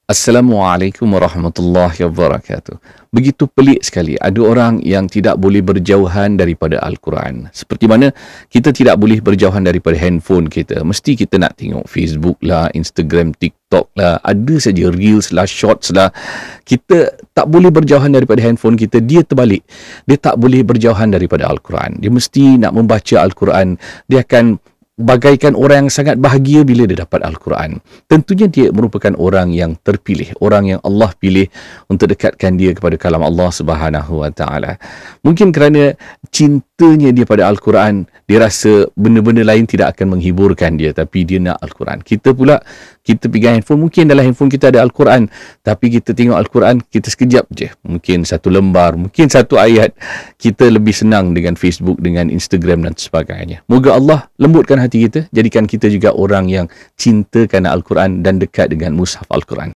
Assalamualaikum warahmatullahi wabarakatuh. Begitu pelik sekali. Ada orang yang tidak boleh berjauhan daripada Al-Quran. Seperti mana kita tidak boleh berjauhan daripada handphone kita. Mesti kita nak tengok Facebook lah, Instagram, TikTok lah. Ada saja Reels lah, Shorts lah. Kita tak boleh berjauhan daripada handphone kita. Dia terbalik. Dia tak boleh berjauhan daripada Al-Quran. Dia mesti nak membaca Al-Quran. Dia akan bagaikan orang yang sangat bahagia bila dia dapat Al-Quran. Tentunya dia merupakan orang yang terpilih, orang yang Allah pilih untuk dekatkan dia kepada kalam Allah Subhanahu Wa Taala. Mungkin kerana cintanya dia pada Al-Quran, dia rasa benda-benda lain tidak akan menghiburkan dia, tapi dia nak Al-Quran. Kita pula, kita pegang handphone, mungkin dalam handphone kita ada Al-Quran, tapi kita tengok Al-Quran, kita sekejap je. Mungkin satu lembar, mungkin satu ayat. Kita lebih senang dengan Facebook, dengan Instagram dan sebagainya. Moga Allah lembutkan hati kita, jadikan kita juga orang yang cinta kerana Al-Quran dan dekat dengan mushaf Al-Quran.